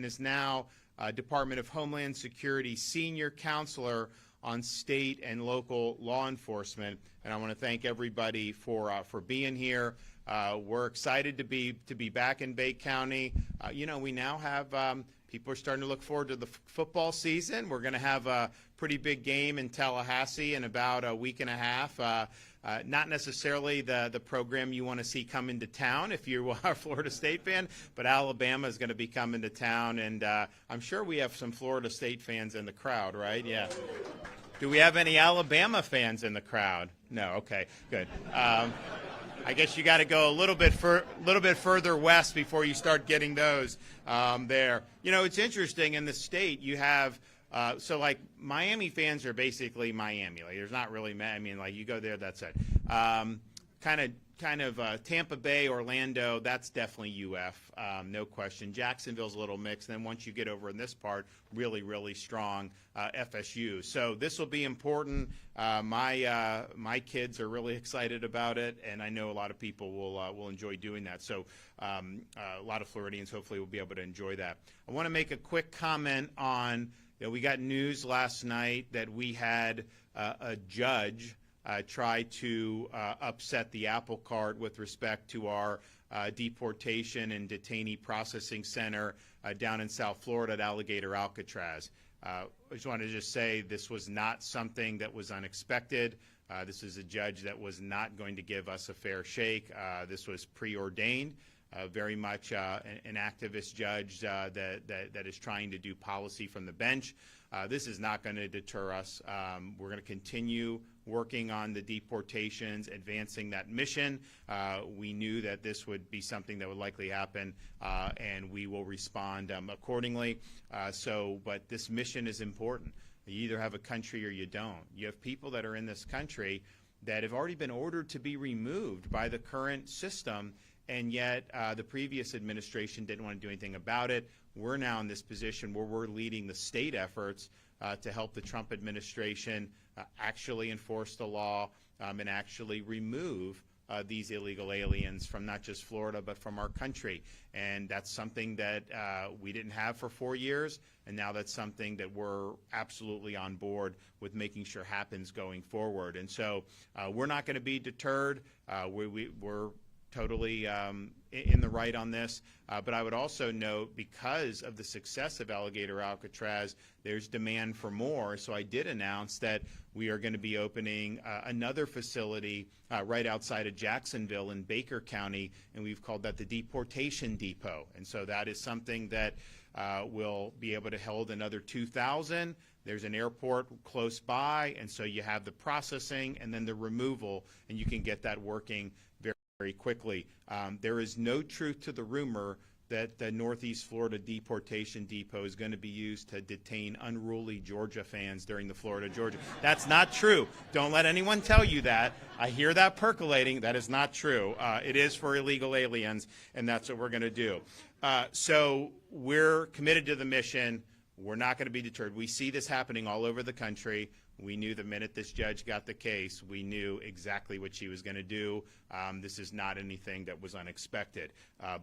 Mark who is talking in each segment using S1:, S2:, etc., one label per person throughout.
S1: is now Department of Homeland Security Senior Counselor on state and local law enforcement. And I want to thank everybody for being here. We're excited to be back in Bay County. We now have people are starting to look forward to the football season. We're going to have a pretty big game in Tallahassee in about a week and a half. Not necessarily the program you want to see come into town if you are a Florida State fan, but Alabama is going to be coming to town, and I'm sure we have some Florida State fans in the crowd, right? Yeah. Do we have any Alabama fans in the crowd? No. Okay. Good. I guess you got to go a little bit further west before you start getting those there. It's interesting in the state you have. So like Miami fans are basically Miami. Like there's not really, like you go there, that's it. Kind of Tampa Bay, Orlando, that's definitely UF, no question. Jacksonville's a little mixed. Then once you get over in this part, really, really strong FSU. So this will be important. My kids are really excited about it, and I know a lot of people will enjoy doing that. So a lot of Floridians hopefully will be able to enjoy that. I want to make a quick comment on. We got news last night that we had a judge try to upset the apple cart with respect to our deportation and detainee processing center down in South Florida at Alligator Alcatraz. I just wanted to say this was not something that was unexpected. This is a judge that was not going to give us a fair shake. This was preordained. Very much an activist judge that is trying to do policy from the bench. This is not going to deter us. We're going to continue working on the deportations, advancing that mission. We knew that this would be something that would likely happen, and we will respond accordingly. But this mission is important. You either have a country or you don't. You have people that are in this country that have already been ordered to be removed by the current system, and yet the previous administration didn't want to do anything about it. We're now in this position where we're leading the state efforts to help the Trump administration actually enforce the law and actually remove these illegal aliens from not just Florida but from our country. And that's something that we didn't have for 4 years, and now that's something that we're absolutely on board with making sure happens going forward. And so we're not going to be deterred. We're totally in the right on this, but I would also note because of the success of Alligator Alcatraz, there's demand for more. So I did announce that we are going to be opening another facility right outside of Jacksonville in Baker County, and we've called that the Deportation Depot. And so that is something that will be able to hold another 2,000. There's an airport close by, and so you have the processing and then the removal, and you can get that working very quickly. There is no truth to the rumor that the Northeast Florida Deportation Depot is going to be used to detain unruly Georgia fans during the Florida-Georgia. That's not true. Don't let anyone tell you that. I hear that percolating. That is not true. It is for illegal aliens, and that's what we're going to do. So we're committed to the mission. We're not going to be deterred. We see this happening all over the country. We knew the minute this judge got the case, we knew exactly what she was going to do. This is not anything that was unexpected,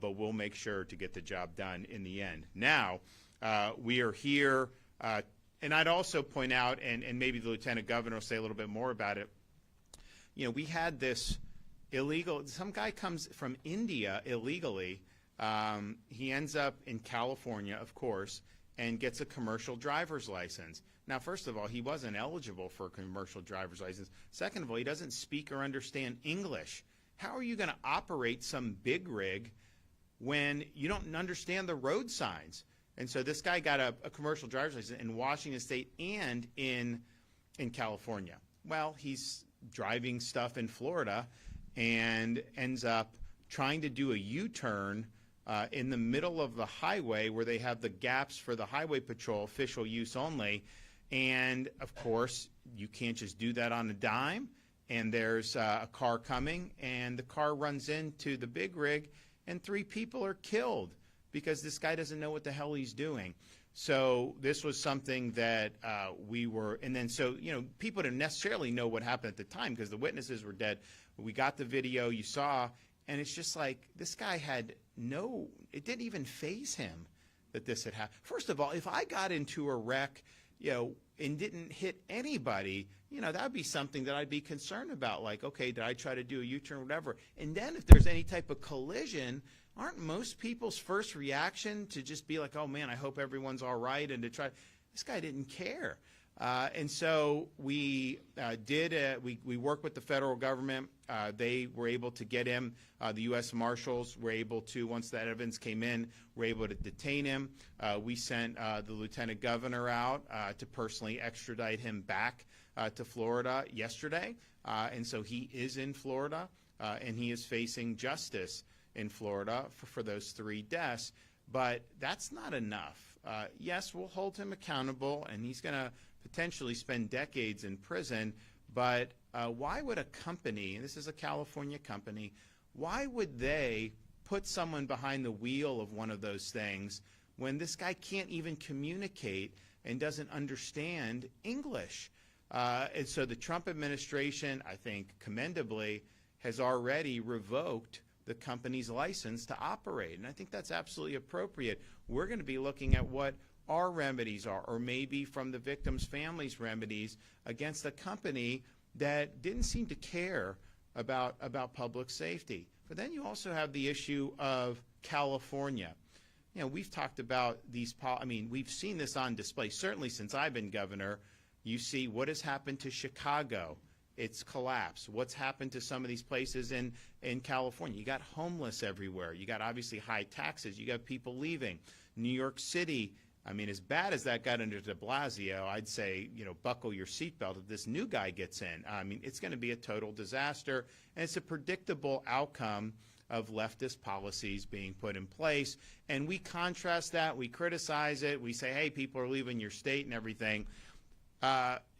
S1: but we'll make sure to get the job done in the end. Now, we are here, and I'd also point out, and maybe the Lieutenant Governor will say a little bit more about it, we had this illegal, some guy comes from India illegally. He ends up in California, of course, and gets a commercial driver's license. Now, first of all, he wasn't eligible for a commercial driver's license. Second of all, he doesn't speak or understand English. How are you going to operate some big rig when you don't understand the road signs? And so this guy got a commercial driver's license in Washington State and in California. Well, he's driving stuff in Florida and ends up trying to do a U-turn in the middle of the highway where they have the gaps for the highway patrol, official use only. And, of course, you can't just do that on a dime. And there's a car coming, and the car runs into the big rig, and 3 people are killed because this guy doesn't know what the hell he's doing. So this was something that we were – and then so, people didn't necessarily know what happened at the time because the witnesses were dead. We got the video you saw, and it's just like this guy had no – it didn't even faze him that this had happened. First of all, if I got into a wreck, and didn't hit anybody, that would be something that I'd be concerned about. Like, okay, did I try to do a U-turn or whatever? And then if there's any type of collision, aren't most people's first reaction to just be like, oh man, I hope everyone's all right, and to try, this guy didn't care. And so we we worked with the federal government. They were able to get him. The U.S. Marshals were able to, once that evidence came in, were able to detain him. We sent the lieutenant governor out to personally extradite him back to Florida yesterday. And so he is in Florida, and he is facing justice in Florida for those 3 deaths. But that's not enough. Yes, we'll hold him accountable, and he's going to potentially spend decades in prison, but why would a company, and this is a California company, why would they put someone behind the wheel of one of those things when this guy can't even communicate and doesn't understand English? And so the Trump administration, I think commendably, has already revoked the company's license to operate, and I think that's absolutely appropriate. We're going to be looking at what our remedies are, or maybe from the victims' families' remedies against a company that didn't seem to care about public safety. But then you also have the issue of California. We've talked about these, we've seen this on display. Certainly since I've been governor, you see what has happened to Chicago. It's collapsed. What's happened to some of these places in California? You got homeless everywhere. You got obviously high taxes. You got people leaving. New York City, as bad as that got under de Blasio, I'd say, buckle your seatbelt if this new guy gets in. It's going to be a total disaster, and it's a predictable outcome of leftist policies being put in place. And we contrast that. We criticize it. We say, hey, people are leaving your state and everything.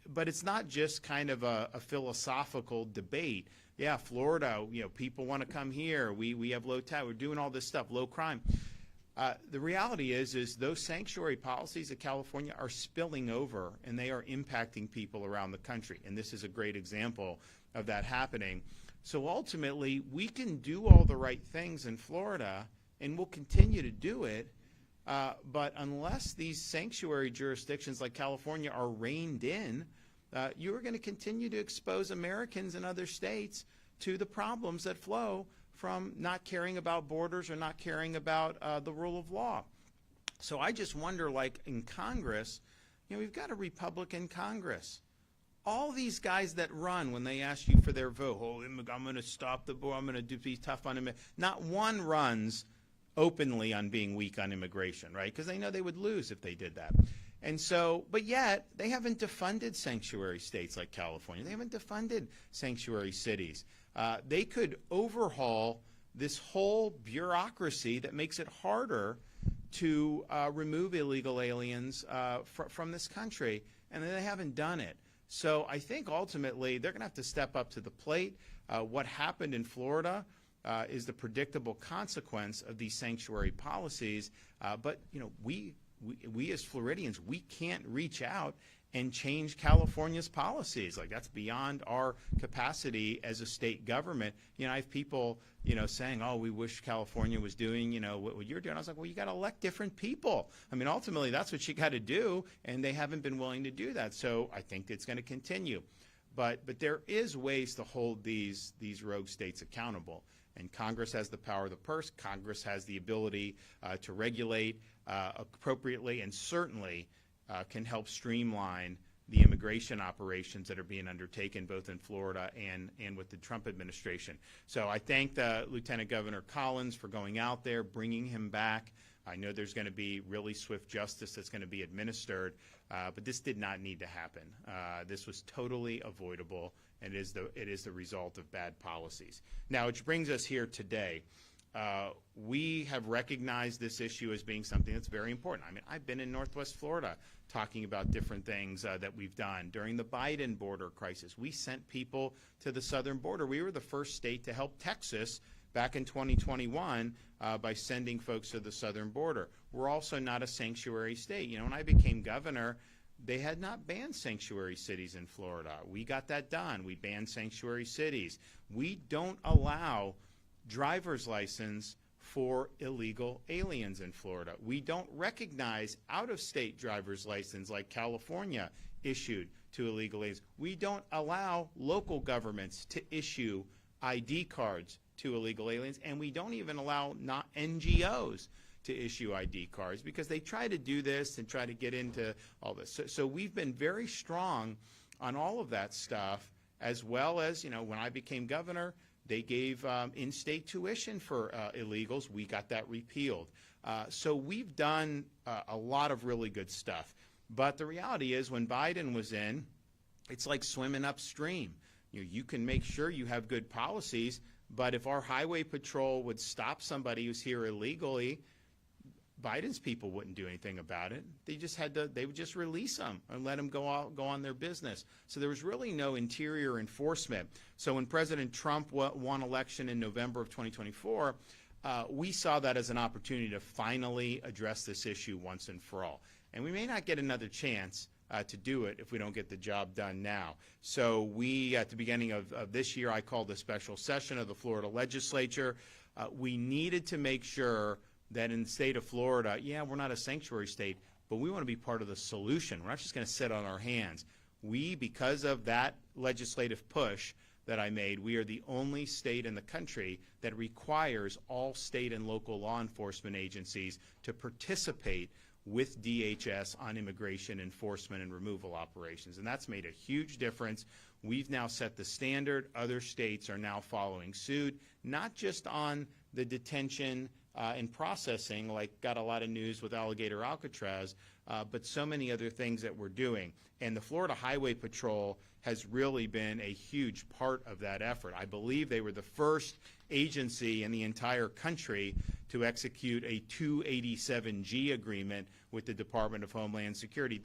S1: But it's not just kind of a philosophical debate. Yeah, Florida, people want to come here. We have low tax. We're doing all this stuff, low crime. The reality is those sanctuary policies of California are spilling over, and they are impacting people around the country. And this is a great example of that happening. So ultimately, we can do all the right things in Florida, and we'll continue to do it. But unless these sanctuary jurisdictions like California are reined in, you are going to continue to expose Americans in other states to the problems that flow from not caring about borders or not caring about the rule of law. So I just wonder, like in Congress, we've got a Republican Congress. All these guys that run when they ask you for their vote, oh, I'm going to stop the border, I'm going to be tough on them. Not one runs openly on being weak on immigration, right? Because they know they would lose if they did that. And so, but yet, they haven't defunded sanctuary states like California. They haven't defunded sanctuary cities. They could overhaul this whole bureaucracy that makes it harder to remove illegal aliens from this country, and they haven't done it. So I think ultimately they're going to have to step up to the plate. What happened in Florida is the predictable consequence of these sanctuary policies. But we as Floridians, we can't reach out and change California's policies. Like, that's beyond our capacity as a state government. I have people, saying, oh, we wish California was doing, what you're doing. I was like, well, you got to elect different people. Ultimately, that's what you got to do, and they haven't been willing to do that. So I think it's going to continue. But there is ways to hold these rogue states accountable. And Congress has the power of the purse. Congress has the ability to regulate appropriately, and certainly can help streamline the immigration operations that are being undertaken both in Florida and with the Trump administration. So I thank Lieutenant Governor Collins for going out there, bringing him back. I know there's going to be really swift justice that's going to be administered, but this did not need to happen. This was totally avoidable, and it is the result of bad policies. Now, which brings us here today. We have recognized this issue as being something that's very important. I've been in Northwest Florida talking about different things that we've done. During the Biden border crisis, we sent people to the southern border. We were the first state to help Texas back in 2021 by sending folks to the southern border. We're also not a sanctuary state. When I became governor, they had not banned sanctuary cities in Florida. We got that done. We banned sanctuary cities. We don't allow driver's license for illegal aliens in Florida. We don't recognize out-of-state driver's license like California issued to illegal aliens. We don't allow local governments to issue ID cards to illegal aliens, and we don't even allow not NGOs to issue ID cards because they try to do this and try to get into all this. So we've been very strong on all of that stuff, as well as, you know, when I became governor, they gave in-state tuition for illegals. We got that repealed. So we've done a lot of really good stuff. But the reality is when Biden was in, it's like swimming upstream. You can make sure you have good policies, but if our highway patrol would stop somebody who's here illegally, Biden's people wouldn't do anything about it. They just they would just release them and let them go on their business. So there was really no interior enforcement. So when President Trump won election in November of 2024, we saw that as an opportunity to finally address this issue once and for all. And we may not get another chance to do it if we don't get the job done now. So we, at the beginning of this year, I called a special session of the Florida legislature. We needed to make sure that in the state of Florida, yeah, we're not a sanctuary state, but we want to be part of the solution. We're not just going to sit on our hands. We, because of that legislative push that I made, we are the only state in the country that requires all state and local law enforcement agencies to participate with DHS on immigration enforcement and removal operations. And that's made a huge difference. We've now set the standard. Other states are now following suit, not just on the detention and processing, like got a lot of news with Alligator Alcatraz, but so many other things that we're doing. And the Florida Highway Patrol has really been a huge part of that effort. I believe they were the first agency in the entire country to execute a 287G agreement with the Department of Homeland Security.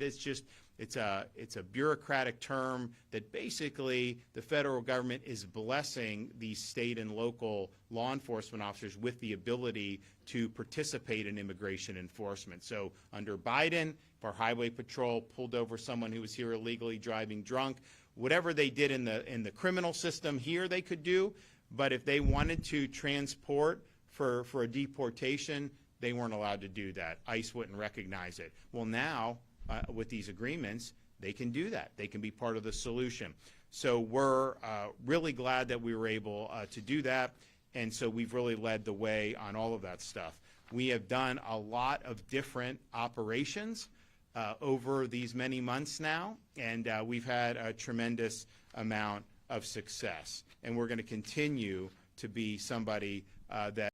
S1: It's a bureaucratic term that basically the federal government is blessing these state and local law enforcement officers with the ability to participate in immigration enforcement. So under Biden, if our highway patrol pulled over someone who was here illegally driving drunk, whatever they did in the criminal system here they could do, but if they wanted to transport for a deportation, they weren't allowed to do that. ICE wouldn't recognize it. Well, now, with these agreements, they can do that. They can be part of the solution. So we're really glad that we were able to do that, and so we've really led the way on all of that stuff. We have done a lot of different operations over these many months now, and we've had a tremendous amount of success. And we're going to continue to be somebody that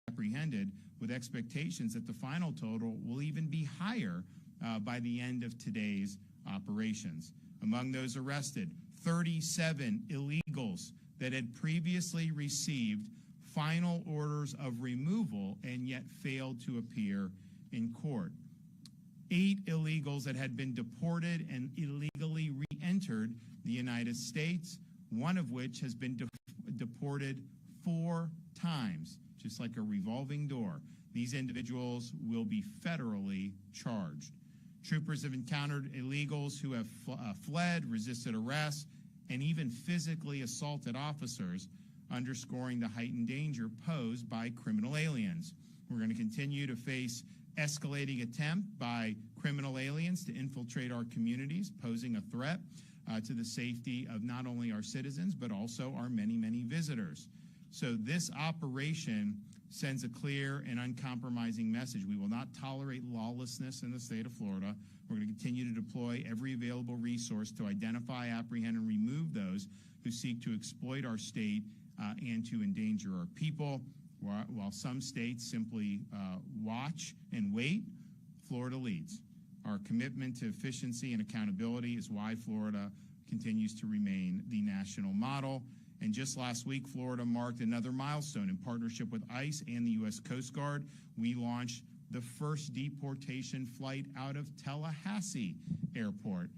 S2: apprehended, with expectations that the final total will even be higher by the end of today's operations. Among those arrested, 37 illegals that had previously received final orders of removal and yet failed to appear in court. 8 illegals that had been deported and illegally re-entered the United States, one of which has been deported 4 times, just like a revolving door. These individuals will be federally charged. Troopers have encountered illegals who have fled, resisted arrest, and even physically assaulted officers, underscoring the heightened danger posed by criminal aliens. We're going to continue to face escalating attempt by criminal aliens to infiltrate our communities, posing a threat to the safety of not only our citizens, but also our many, many visitors. So this operation sends a clear and uncompromising message. We will not tolerate lawlessness in the state of Florida. We're going to continue to deploy every available resource to identify, apprehend, and remove those who seek to exploit our state and to endanger our people. While some states simply watch and wait, Florida leads. Our commitment to efficiency and accountability is why Florida continues to remain the national model. And just last week, Florida marked another milestone. In partnership with ICE and the U.S. Coast Guard, we launched the first deportation flight out of Tallahassee Airport,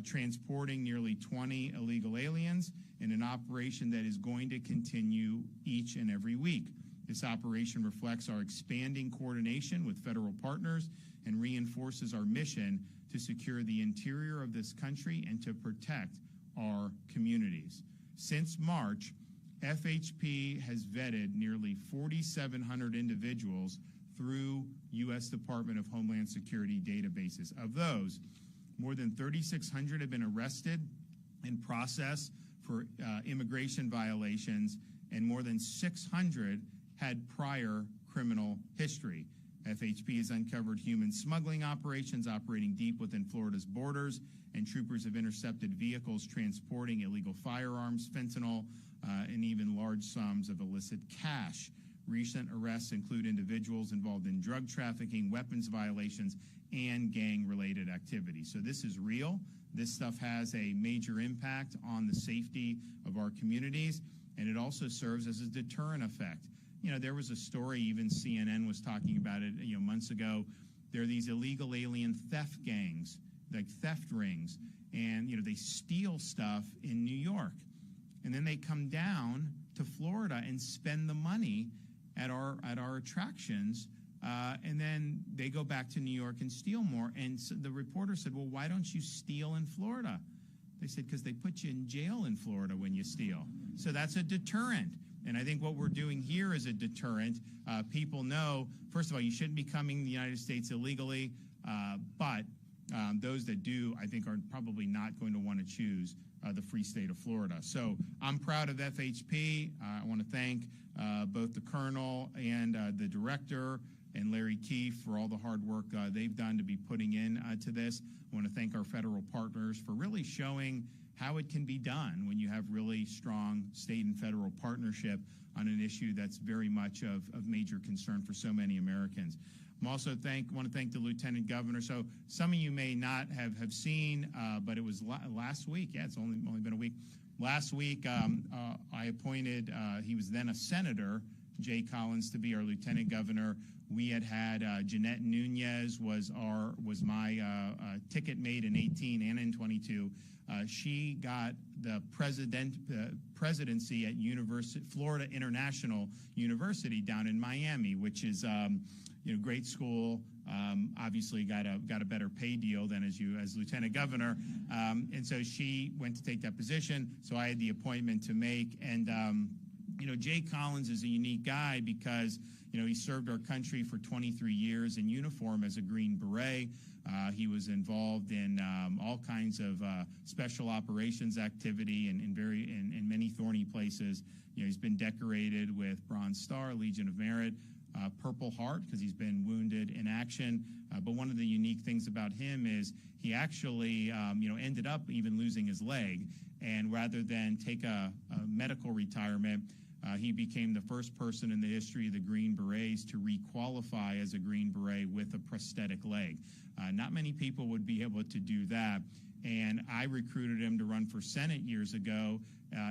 S2: transporting nearly 20 illegal aliens in an operation that is going to continue each and every week. This operation reflects our expanding coordination with federal partners and reinforces our mission to secure the interior of this country and to protect our communities. Since March, FHP has vetted nearly 4,700 individuals through U.S. Department of Homeland Security databases. Of those, more than 3,600 have been arrested and processed for immigration violations, and more than 600 had prior criminal history. FHP has uncovered human smuggling operations operating deep within Florida's borders, and troopers have intercepted vehicles transporting illegal firearms, fentanyl, and even large sums of illicit cash. Recent arrests include individuals involved in drug trafficking, weapons violations, and gang-related activities. So this is real. This stuff has a major impact on the safety of our communities, and it also serves as a deterrent effect. You know, there was a story, even CNN was talking about it, months ago. There are these illegal alien theft gangs, like theft rings, and, they steal stuff in New York. And then they come down to Florida and spend the money at our attractions, and then they go back to New York and steal more. And so the reporter said, well, why don't you steal in Florida? They said, because they put you in jail in Florida when you steal. So that's a deterrent. And I think what we're doing here is a deterrent. People know, first of all, you shouldn't be coming to the United States illegally, but those that do, I think, are probably not going to want to choose the free state of Florida. So I'm proud of FHP. I want to thank both the colonel and the director and Larry Keefe for all the hard work they've done to be putting in to this. I want to thank our federal partners for really showing how it can be done when you have really strong state and federal partnership on an issue that's very much of major concern for so many Americans. I want to thank the Lieutenant Governor. So some of you may not have seen, but it was last week. Yeah, it's only been a week. Last week, I appointed, he was then a senator, Jay Collins, to be our Lieutenant Governor. We had Jeanette Nunez was my ticket mate in 18 and in 22. She got the presidency at Florida International University down in Miami, which is great school. Obviously got a better pay deal than as Lieutenant Governor, and so she went to take that position. So I had the appointment to make, and Jay Collins is a unique guy because he served our country for 23 years in uniform as a Green Beret. He was involved in all kinds of special operations activity and in many thorny places. He's been decorated with Bronze Star, Legion of Merit, Purple Heart because he's been wounded in action. But one of the unique things about him is he actually ended up even losing his leg. And rather than take a medical retirement, he became the first person in the history of the Green Berets to requalify as a Green Beret with a prosthetic leg. Not many people would be able to do that. And I recruited him to run for Senate years ago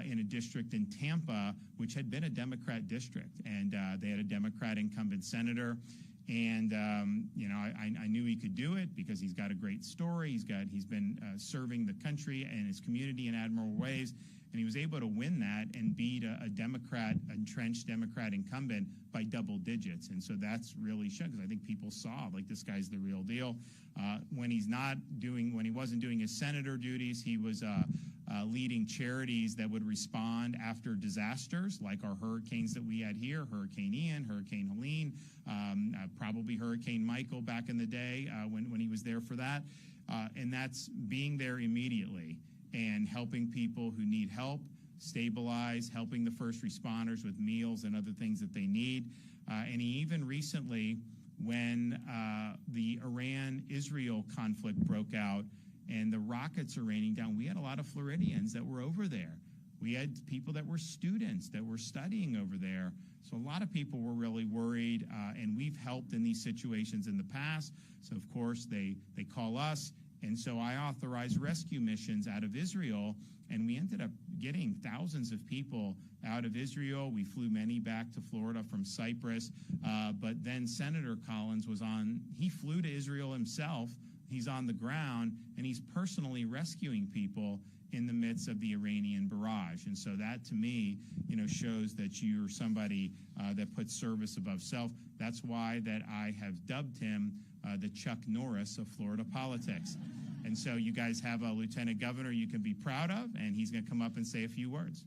S2: in a district in Tampa, which had been a Democrat district. And they had a Democrat incumbent senator. And, I knew he could do it because he's got a great story. He's been serving the country and his community in admirable ways. And he was able to win that and beat a entrenched Democrat incumbent by double digits. And so that's really shown because I think people saw, like, this guy's the real deal. When he wasn't doing his senator duties, he was leading charities that would respond after disasters like our hurricanes that we had here, Hurricane Ian, Hurricane Helene, probably Hurricane Michael back in the day when he was there for that. And that's being there immediately and helping people who need help, stabilize, helping the first responders with meals and other things that they need. And even recently, when the Iran-Israel conflict broke out and the rockets are raining down, we had a lot of Floridians that were over there. We had people that were students that were studying over there. So a lot of people were really worried, and we've helped in these situations in the past. So, of course, they call us. And so I authorized rescue missions out of Israel, and we ended up getting thousands of people out of Israel. We flew many back to Florida from Cyprus. But then Senator Collins he flew to Israel himself. He's on the ground, and he's personally rescuing people in the midst of the Iranian barrage. And so that, to me, shows that you're somebody that puts service above self. That's why that I have dubbed him the Chuck Norris of Florida politics. And so you guys have a lieutenant governor you can be proud of, and he's going to come up and say a few words.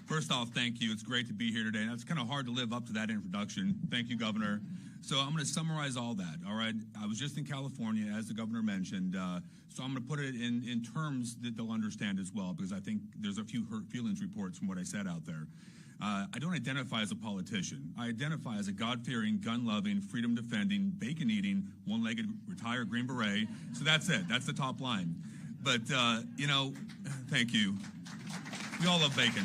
S3: First off, thank you. It's great to be here today. And it's kind of hard to live up to that introduction. Thank you, Governor. So I'm going to summarize all that, all right? I was just in California, as the governor mentioned, so I'm going to put it in terms that they'll understand as well, because I think there's a few hurt feelings reports from what I said out there. I don't identify as a politician. I identify as a God-fearing, gun-loving, freedom-defending, bacon-eating, one-legged retired Green Beret. So that's it. That's the top line. But, thank you. We all love bacon.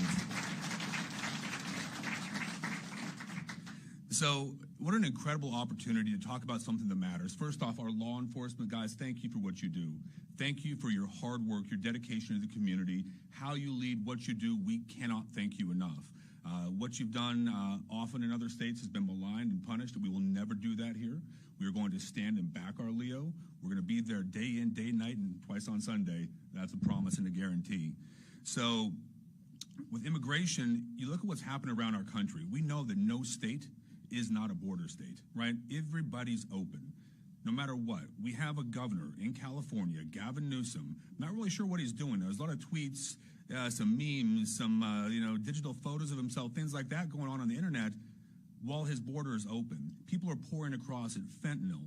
S3: So what an incredible opportunity to talk about something that matters. First off, our law enforcement guys, thank you for what you do. Thank you for your hard work, your dedication to the community, how you lead, what you do. We cannot thank you enough. What you've done often in other states has been maligned and punished. We will never do that here. We are going to stand and back our Leo. We're going to be there day in, day night, and twice on Sunday. That's a promise and a guarantee. So with immigration, you look at what's happened around our country. We know that no state is not a border state, right? Everybody's open, no matter what. We have a governor in California, Gavin Newsom. Not really sure what he's doing. There's a lot of tweets, some memes, some digital photos of himself, things like that going on the internet while his border is open. People are pouring across it, fentanyl,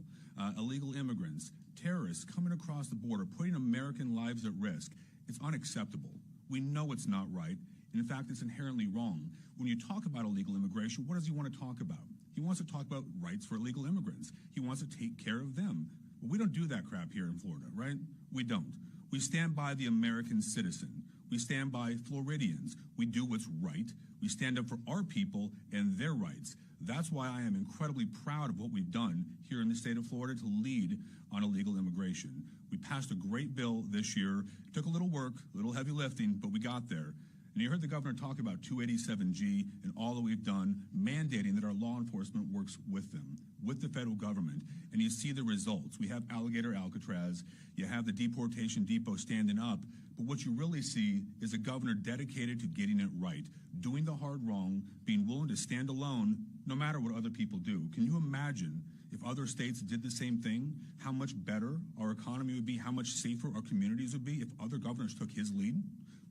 S3: illegal immigrants, terrorists coming across the border, putting American lives at risk. It's unacceptable. We know it's not right. In fact, it's inherently wrong. When you talk about illegal immigration, what does he want to talk about? He wants to talk about rights for illegal immigrants. He wants to take care of them. But we don't do that crap here in Florida, right? We don't. We stand by the American citizen. We stand by Floridians. We do what's right. We stand up for our people and their rights. That's why I am incredibly proud of what we've done here in the state of Florida to lead on illegal immigration. We passed a great bill this year. It took a little work, a little heavy lifting, but we got there. And you heard the governor talk about 287G and all that we've done, mandating that our law enforcement works with them, with the federal government. And you see the results. We have Alligator Alcatraz. You have the Deportation Depot standing up. But what you really see is a governor dedicated to getting it right, doing the hard wrong, being willing to stand alone no matter what other people do. Can you imagine if other states did the same thing, how much better our economy would be, how much safer our communities would be if other governors took his lead?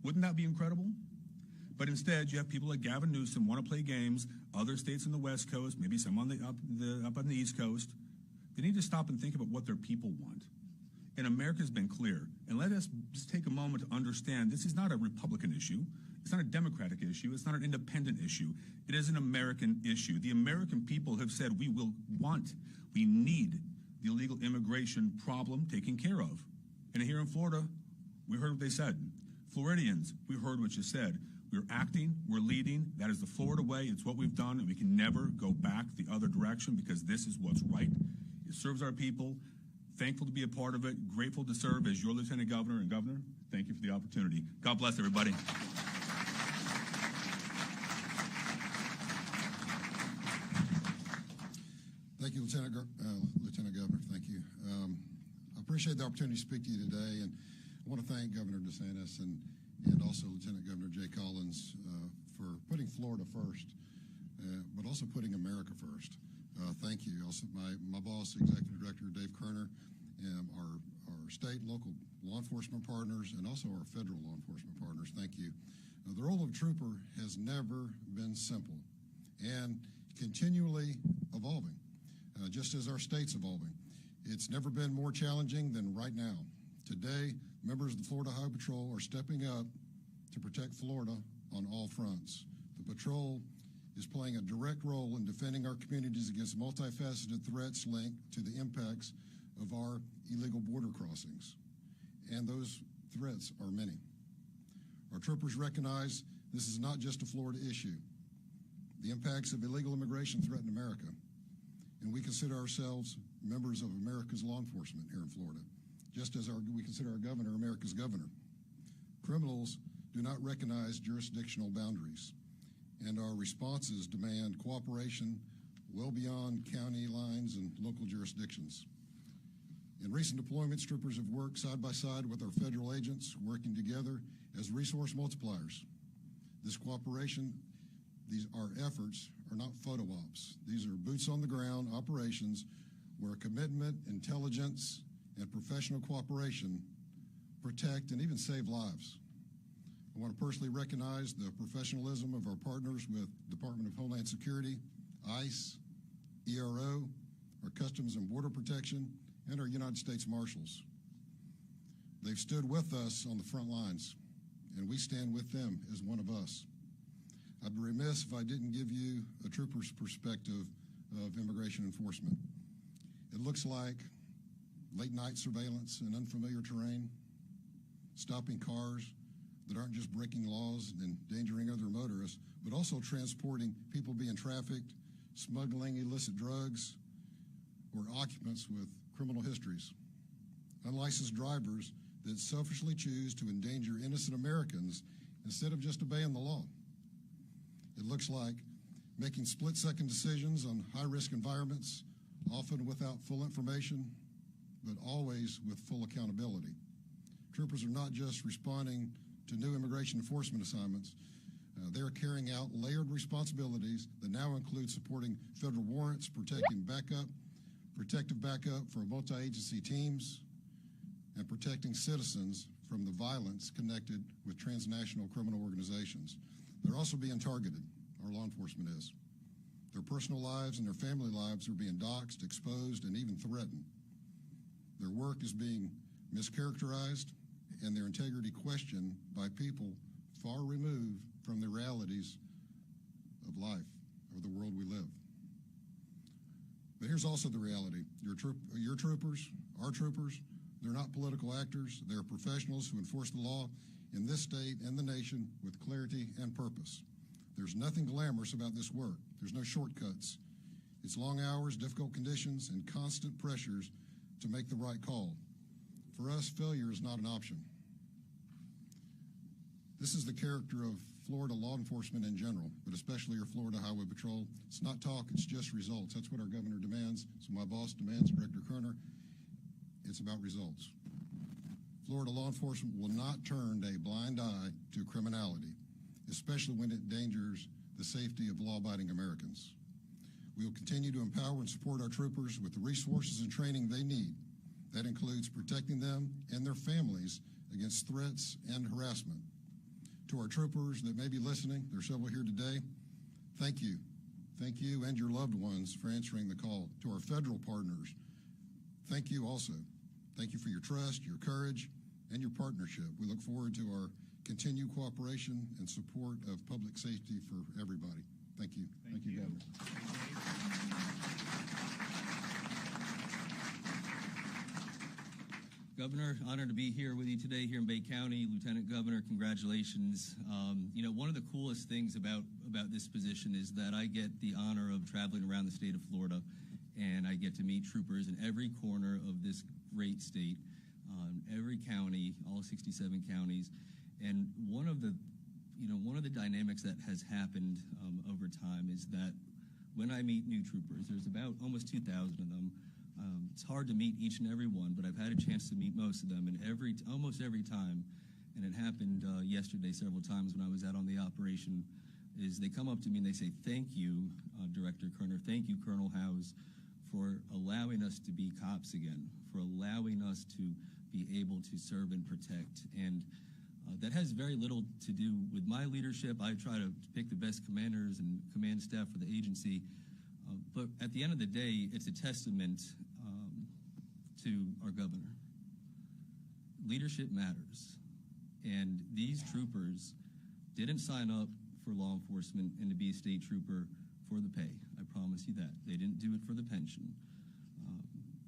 S3: Wouldn't that be incredible? But instead, you have people like Gavin Newsom want to play games, other states on the West Coast, maybe some on up on the East Coast. They need to stop and think about what their people want. And America's been clear. And let us just take a moment to understand this is not a Republican issue. It's not a Democratic issue. It's not an independent issue. It is an American issue. The American people have said we need the illegal immigration problem taken care of. And here in Florida, we heard what they said. Floridians, we heard what you said. We're acting, we're leading. That is the Florida way. It's what we've done, and we can never go back the other direction because this is what's right. It serves our people. Thankful to be a part of it. Grateful to serve as your Lieutenant Governor. And Governor, thank you for the opportunity. God bless everybody.
S4: Thank you, Lieutenant Governor. Thank you. I appreciate the opportunity to speak to you today, and I want to thank Governor DeSantis and also Lieutenant Governor Jay Collins for putting Florida first, but also putting America first. Thank you. Also, my boss, Executive Director Dave Kerner, and our state and local law enforcement partners, and also our federal law enforcement partners, thank you. The role of trooper has never been simple and continually evolving, just as our state's evolving. It's never been more challenging than right now. Today, members of the Florida Highway Patrol are stepping up to protect Florida on all fronts. The patrol is playing a direct role in defending our communities against multifaceted threats linked to the impacts of our illegal border crossings. And those threats are many. Our troopers recognize this is not just a Florida issue. The impacts of illegal immigration threaten America, and we consider ourselves members of America's law enforcement here in Florida, just as we consider our governor America's governor. Criminals do not recognize jurisdictional boundaries, and our responses demand cooperation well beyond county lines and local jurisdictions. In recent deployments, troopers have worked side by side with our federal agents, working together as resource multipliers. This cooperation, our efforts are not photo ops. These are boots on the ground operations where commitment, intelligence, and professional cooperation protect and even save lives. I want to personally recognize the professionalism of our partners with Department of Homeland Security, ICE, ERO, our Customs and Border Protection, and our United States Marshals. They've stood with us on the front lines, and we stand with them as one of us. I'd be remiss if I didn't give you a trooper's perspective of immigration enforcement. It looks like late-night surveillance in unfamiliar terrain, stopping cars that aren't just breaking laws and endangering other motorists, but also transporting people being trafficked, smuggling illicit drugs, or occupants with criminal histories. Unlicensed drivers that selfishly choose to endanger innocent Americans instead of just obeying the law. It looks like making split-second decisions on high-risk environments, often without full information, but always with full accountability. Troopers are not just responding to new immigration enforcement assignments. They're carrying out layered responsibilities that now include supporting federal warrants, protective backup for multi-agency teams, and protecting citizens from the violence connected with transnational criminal organizations. They're also being targeted, our law enforcement is. Their personal lives and their family lives are being doxxed, exposed, and even threatened. Their work is being mischaracterized and their integrity questioned by people far removed from the realities of life, of the world we live. But here's also the reality. Your troopers, our troopers, they're not political actors. They're professionals who enforce the law in this state and the nation with clarity and purpose. There's nothing glamorous about this work. There's no shortcuts. It's long hours, difficult conditions, and constant pressures to make the right call. For us, failure is not an option. This is the character of Florida law enforcement in general, but especially your Florida Highway Patrol. It's not talk, it's just results. That's what our governor demands. So my boss demands, Director Kerner. It's about results. Florida law enforcement will not turn a blind eye to criminality, especially when it endangers the safety of law-abiding Americans. We will continue to empower and support our troopers with the resources and training they need. That includes protecting them and their families against threats and harassment. To our troopers that may be listening, there are several here today, thank you. Thank you and your loved ones for answering the call. To our federal partners, thank you also. Thank you for your trust, your courage, and your partnership. We look forward to our continued cooperation and support of public safety for everybody. Thank you. Thank you, Governor.
S5: Governor, honored to be here with you today here in Bay County. Lieutenant Governor, congratulations. One of the coolest things about this position is that I get the honor of traveling around the state of Florida, and I get to meet troopers in every corner of this great state, every county, all 67 counties. And one of the dynamics that has happened over time is that when I meet new troopers, there's about almost 2,000 of them. It's hard to meet each and every one, but I've had a chance to meet most of them, and almost every time, and it happened yesterday several times when I was out on the operation, is they come up to me and they say, thank you, Director Kerner, thank you, Colonel Howes, for allowing us to be cops again, for allowing us to be able to serve and protect. And that has very little to do with my leadership. I try to pick the best commanders and command staff for the agency. But at the end of the day, it's a testament to our governor. Leadership matters. And these troopers didn't sign up for law enforcement and to be a state trooper for the pay. I promise you that. They didn't do it for the pension.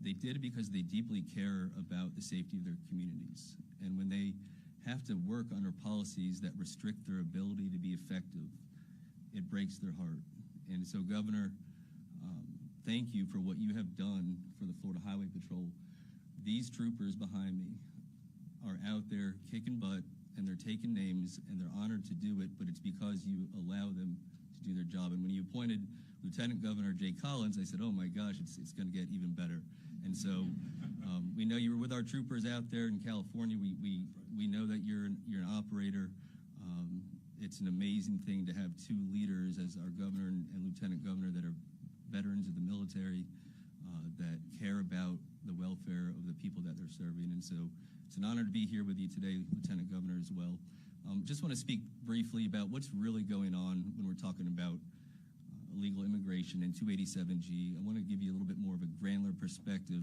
S5: They did it because they deeply care about the safety of their communities. And when they have to work under policies that restrict their ability to be effective, it breaks their heart. And so, Governor, thank you for what you have done for the Florida Highway Patrol. These troopers behind me are out there kicking butt, and they're taking names, and they're honored to do it, but it's because you allow them to do their job. And when you appointed Lieutenant Governor Jay Collins, I said, oh my gosh, it's going to get even better. And so we know you were with our troopers out there in California. We know that you're an operator. It's an amazing thing to have two leaders as our governor and lieutenant governor that are veterans of the military, that care about the welfare of the people that they're serving. And so it's an honor to be here with you today, Lieutenant Governor, as well. Just want to speak briefly about what's really going on when we're talking about illegal immigration and 287G. I want to give you a little bit more of a granular perspective.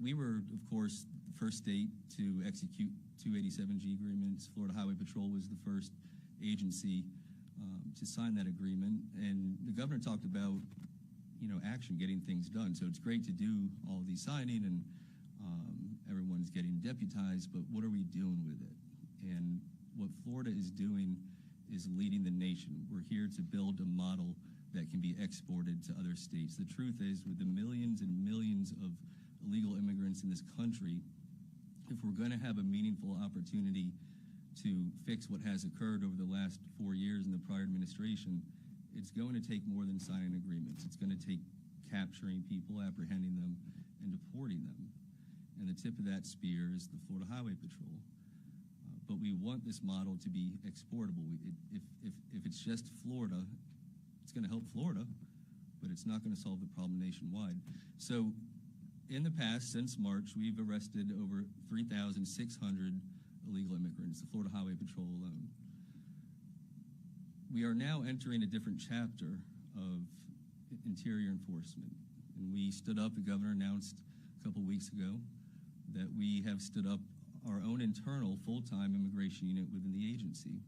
S5: We were, of course, the first state to execute 287G agreements. Florida Highway Patrol was the first agency to sign that agreement. And the governor talked about, action, getting things done. So it's great to do all these signing and everyone's getting deputized, but what are we doing with it? And what Florida is doing is leading the nation. We're here to build a model that can be exported to other states. The truth is, with the millions and millions of illegal immigrants in this country, if we're going to have a meaningful opportunity to fix what has occurred over the last 4 years in the prior administration, it's going to take more than signing agreements. It's going to take capturing people, apprehending them, and deporting them. And the tip of that spear is the Florida Highway Patrol. But we want this model to be exportable. If it's just Florida, it's going to help Florida, but it's not going to solve the problem nationwide. So in the past, since March, we've arrested over 3,600 illegal immigrants, the Florida Highway Patrol alone. We are now entering a different chapter of interior enforcement. And we stood up, the governor announced a couple weeks ago that we have stood up our own internal full-time immigration unit within the agency.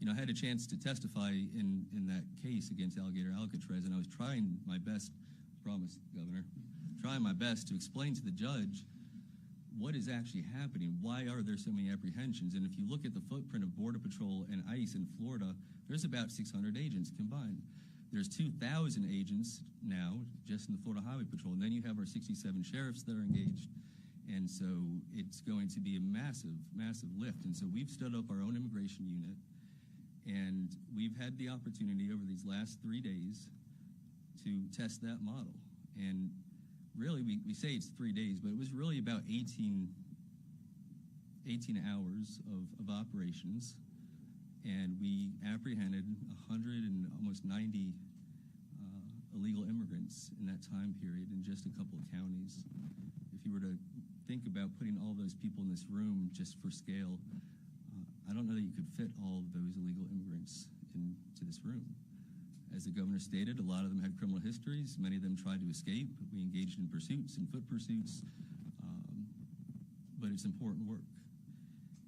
S5: I had a chance to testify in that case against Alligator Alcatraz, and I was trying my best, promise, Governor, trying my best to explain to the judge what is actually happening. Why are there so many apprehensions? And if you look at the footprint of Border Patrol and ICE in Florida, there's about 600 agents combined. There's 2,000 agents now just in the Florida Highway Patrol, and then you have our 67 sheriffs that are engaged. And so it's going to be a massive, massive lift. And so we've stood up our own immigration unit, and we've had the opportunity over these last 3 days to test that model. And really, we say it's 3 days, but it was really about 18 hours of operations. And we apprehended 100 and almost 90 illegal immigrants in that time period in just a couple of counties. If you were to think about putting all those people in this room just for scale, I don't know that you could fit all of those illegal immigrants into this room. As the governor stated, a lot of them had criminal histories. Many of them tried to escape. We engaged in pursuits and foot pursuits, but it's important work.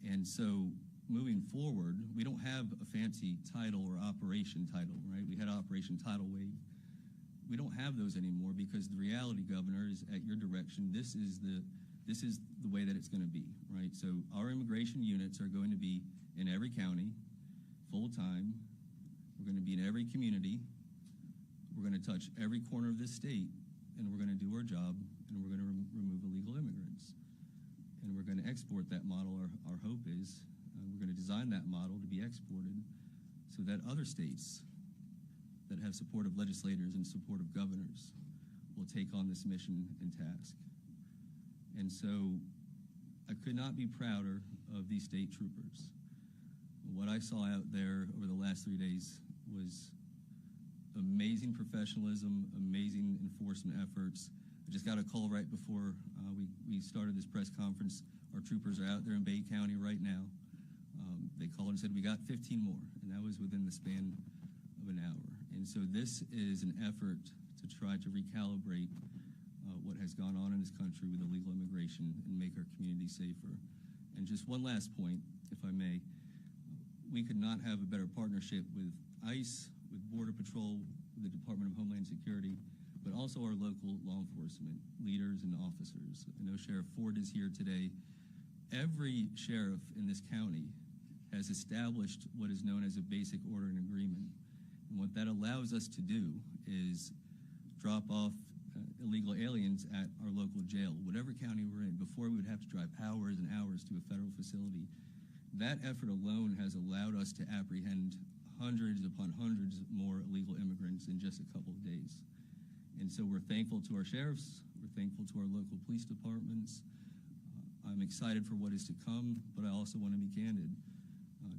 S5: And so moving forward, we don't have a fancy title or operation title, right? We had Operation Tidal Wave. We don't have those anymore because the reality, Governor, is at your direction. This is the way that it's going to be, right? So our immigration units are going to be in every county, full-time. We're going to be in every community. We're going to touch every corner of this state, and we're going to do our job, and we're going to remove illegal immigrants. And we're going to export that model. Our hope is we're going to design that model to be exported so that other states that have supportive legislators and supportive governors will take on this mission and task. And so I could not be prouder of these state troopers. what I saw out there over the last 3 days was amazing professionalism, amazing enforcement efforts. I just got a call right before we started this press conference. Our troopers are out there in Bay County right now. They called and said, we got 15 more, and that was within the span of an hour. And so this is an effort to try to recalibrate what has gone on in this country with illegal immigration and make our community safer. And just one last point, if I may. We could not have a better partnership with ICE, with Border Patrol, with the Department of Homeland Security, but also our local law enforcement leaders and officers. I know Sheriff Ford is here today. Every sheriff in this county has established what is known as a basic order and agreement. And what that allows us to do is drop off illegal aliens at our local jail, whatever county we're in. Before, we would have to drive hours and hours to a federal facility. That effort alone has allowed us to apprehend hundreds upon hundreds more illegal immigrants in just a couple of days. And so we're thankful to our sheriffs, we're thankful to our local police departments. I'm excited for what is to come, but I also want to be candid.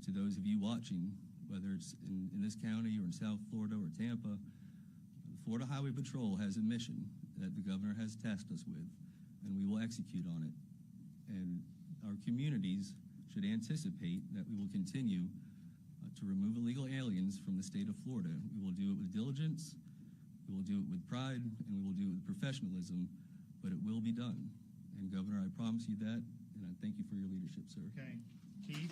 S5: To those of you watching, whether it's in this county or in South Florida or Tampa, the Florida Highway Patrol has a mission that the governor has tasked us with, and we will execute on it. And our communities should anticipate that we will continue to remove illegal aliens from the state of Florida. We will do it with diligence, we will do it with pride, and we will do it with professionalism, but it will be done. And Governor, I promise you that, and I thank you for your leadership, sir.
S2: Okay. Keith?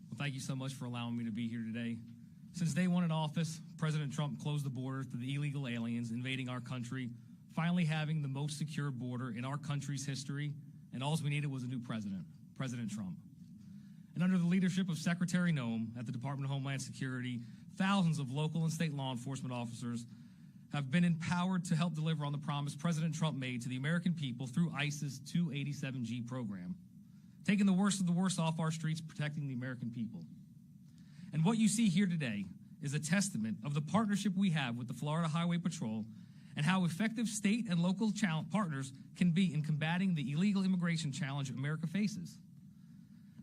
S6: Well, thank you so much for allowing me to be here today. Since day one in office, President Trump closed the border to the illegal aliens invading our country, finally having the most secure border in our country's history, and all we needed was a new president, President Trump. And under the leadership of Secretary Noem at the Department of Homeland Security, thousands of local and state law enforcement officers have been empowered to help deliver on the promise President Trump made to the American people through ICE's 287G program, taking the worst of the worst off our streets, protecting the American people. And what you see here today is a testament of the partnership we have with the Florida Highway Patrol and how effective state and local partners can be in combating the illegal immigration challenge America faces.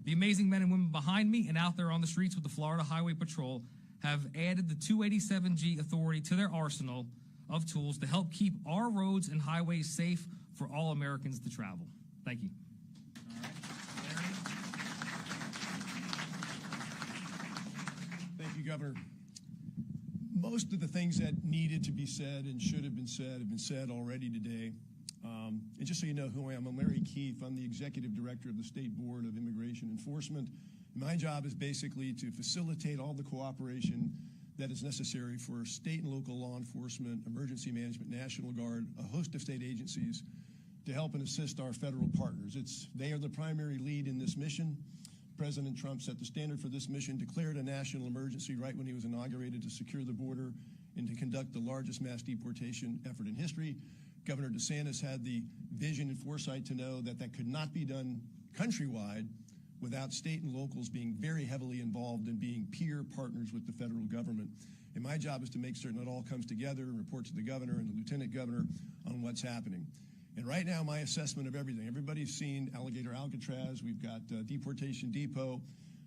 S6: The amazing men and women behind me and out there on the streets with the Florida Highway Patrol have added the 287G authority to their arsenal of tools to help keep our roads and highways safe for all Americans to travel. Thank you.
S2: All right. Larry?
S7: Thank you, Governor. Most of the things that needed to be said and should have been said already today. And just so you know who I am, I'm Larry Keefe. I'm the Executive Director of the State Board of Immigration Enforcement. My job is basically to facilitate all the cooperation that is necessary for state and local law enforcement, emergency management, National Guard, a host of state agencies to help and assist our federal partners. They are the primary lead in this mission. President Trump set the standard for this mission, declared a national emergency right when he was inaugurated to secure the border and to conduct the largest mass deportation effort in history. Governor DeSantis had the vision and foresight to know that that could not be done countrywide without state and locals being very heavily involved and being peer partners with the federal government. And my job is to make certain it all comes together and report to the governor and the lieutenant governor on what's happening. And right now, my assessment of everything, everybody's seen Alligator Alcatraz, we've got Deportation Depot,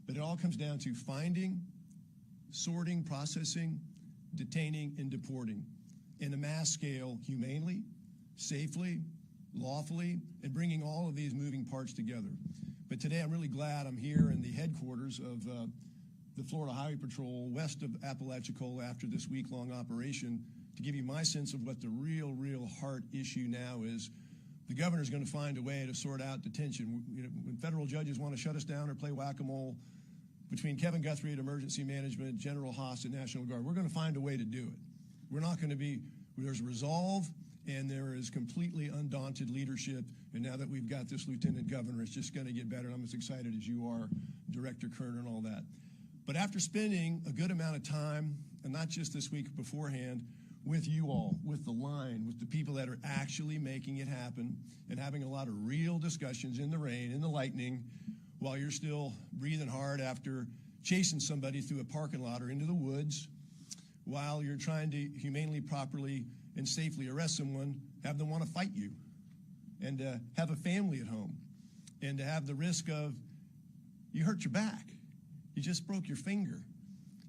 S7: but it all comes down to finding, sorting, processing, detaining, and deporting in a mass scale, humanely, safely, lawfully, and bringing all of these moving parts together. But today I'm really glad I'm here in the headquarters of the Florida Highway Patrol west of Apalachicola after this week-long operation to give you my sense of what the real heart issue now is. The governor's going to find a way to sort out detention. When federal judges want to shut us down or play whack-a-mole between Kevin Guthrie at Emergency Management, General Haas at National Guard, we're going to find a way to do it. We're not going to be, there's resolve, and there is completely undaunted leadership. And now that we've got this lieutenant governor, it's just going to get better. I'm as excited as you are, Director Kerner and all that. But after spending a good amount of time, and not just this week beforehand, with you all, with the line, with the people that are actually making it happen and having a lot of real discussions in the rain, in the lightning, while you're still breathing hard after chasing somebody through a parking lot or into the woods, while you're trying to humanely, properly, and safely arrest someone, have them want to fight you. and to have a family at home, and to have the risk of you hurt your back, you just broke your finger,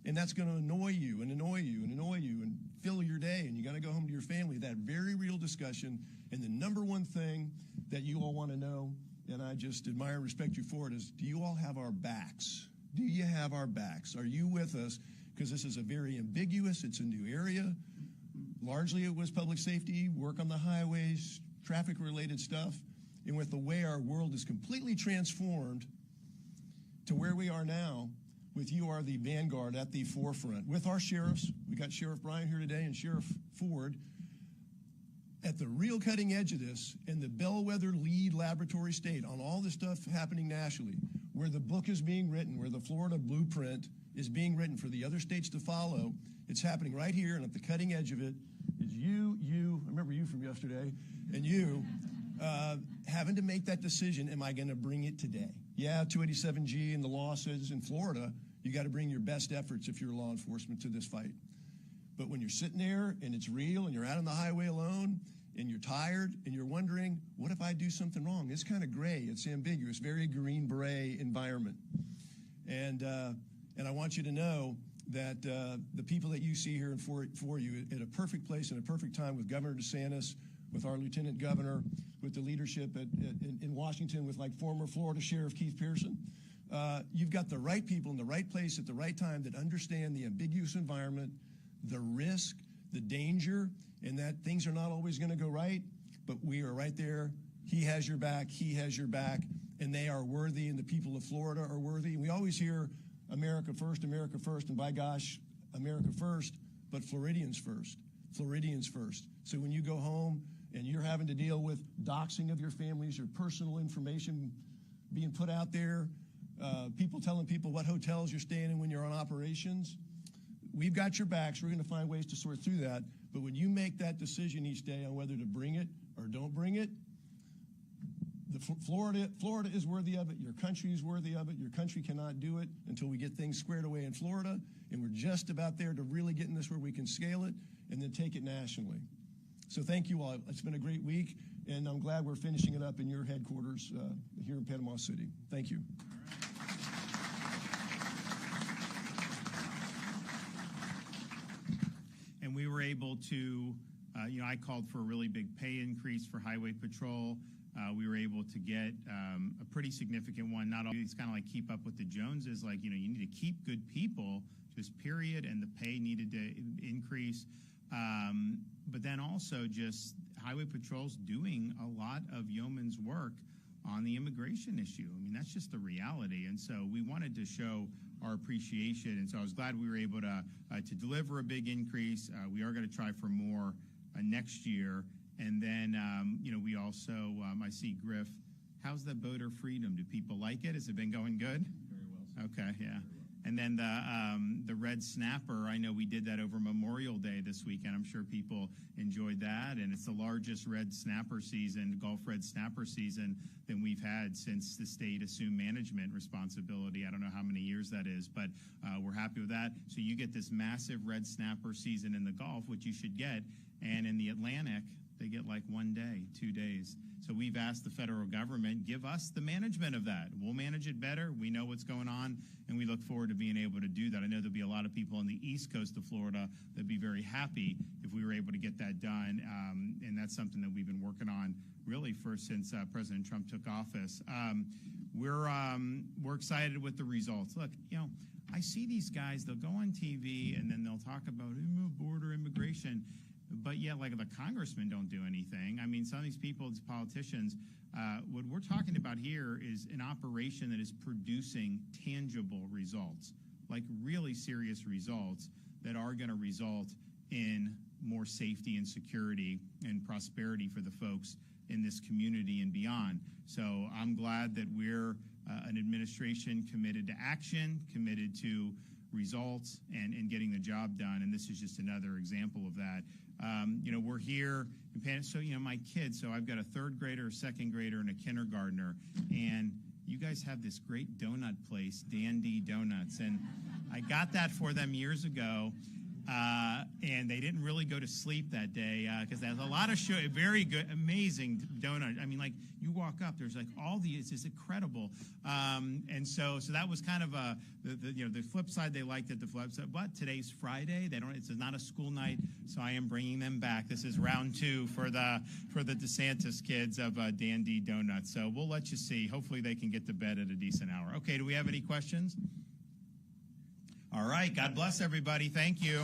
S7: and that's going to annoy you and annoy you and annoy you and fill your day, and you got to go home to your family. That very real discussion, and the number one thing that you all want to know, and I just admire and respect you for it, is do you all have our backs? Do you have our backs? Are you with us? Because this is a very ambiguous, it's a new area. Largely it was public safety, work on the highways, traffic-related stuff. And with the way our world is completely transformed to where we are now, with you are the vanguard at the forefront. With our sheriffs, we got Sheriff Bryan here today and Sheriff Ford, at the real cutting edge of this, in the bellwether lead laboratory state on all the stuff happening nationally, where the book is being written, where the Florida blueprint is being written for the other states to follow. It's happening right here, and at the cutting edge of it is you, I remember you from yesterday, and you having to make that decision, am I going to bring it today? Yeah, 287G and the law says in Florida, you got to bring your best efforts if you're law enforcement to this fight. But when you're sitting there and it's real and you're out on the highway alone and you're tired and you're wondering, what if I do something wrong? It's kind of gray. It's ambiguous, very Green Beret environment. And I want you to know that the people that you see here and for you at a perfect place and a perfect time with Governor DeSantis, with our Lieutenant Governor, with the leadership in Washington, with like former Florida Sheriff Keith Pearson, you've got the right people in the right place at the right time that understand the ambiguous environment, the risk, the danger, and that things are not always going to go right, but we are right there. He has your back, he has your back, and they are worthy, and the people of Florida are worthy. And we always hear America first, and by gosh, America first, but Floridians first, Floridians first. So when you go home and you're having to deal with doxing of your families, your personal information being put out there, people telling people what hotels you're staying in when you're on operations, we've got your backs. We're going to find ways to sort through that. But when you make that decision each day on whether to bring it or don't bring it, Florida is worthy of it. Your country is worthy of it. Your country cannot do it until we get things squared away in Florida. And we're just about there to really get in this where we can scale it and then take it nationally. So thank you all. It's been a great week, and I'm glad we're finishing it up in your headquarters here in Panama City. Thank you.
S2: And we were able to, I called for a really big pay increase for Highway Patrol. We were able to get a pretty significant one. Not only it's kind of like keep up with the Joneses, like, you need to keep good people, just period, and the pay needed to increase. But then also just Highway Patrol's doing a lot of yeoman's work on the immigration issue. I mean, that's just the reality. And so we wanted to show our appreciation. And so I was glad we were able to deliver a big increase. We are going to try for more next year. And then, we also, I see Griff. How's the boater freedom? Do people like it? Has it been going good?
S8: Very well.
S2: Okay, yeah. And then the red snapper, I know we did that over Memorial Day this weekend. I'm sure people enjoyed that. And it's the largest red snapper season, Gulf red snapper season, than we've had since the state assumed management responsibility. I don't know how many years that is, but we're happy with that. So you get this massive red snapper season in the Gulf, which you should get. And in the Atlantic, they get like 1 day, 2 days. So we've asked the federal government, give us the management of that. We'll manage it better. We know what's going on, and we look forward to being able to do that. I know there'll be a lot of people on the east coast of Florida that'd be very happy if we were able to get that done, and that's something that we've been working on really since President Trump took office. We're excited with the results. Look, I see these guys, they'll go on TV, and then they'll talk about border immigration. But yet, like, the congressmen don't do anything. I mean, some of these people, these politicians, what we're talking about here is an operation that is producing tangible results, like really serious results that are going to result in more safety and security and prosperity for the folks in this community and beyond. So I'm glad that we're an administration committed to action, committed to results, and getting the job done. And this is just another example of that. We're here in Panama. So, my kids, so I've got a third grader, a second grader, and a kindergartner. And you guys have this great donut place, Dandy Donuts. And I got that for them years ago. And they didn't really go to sleep that day because there's a lot of very good, amazing donut. I mean, like you walk up, there's like all these, it's incredible. And so that was kind of the flip side. They liked it, the flip side. But today's Friday. It's not a school night, so I am bringing them back. This is round 2 for the DeSantis kids of Dandy Donuts. So we'll let you see. Hopefully they can get to bed at a decent hour. Okay, do we have any questions? All right. God bless everybody. Thank you.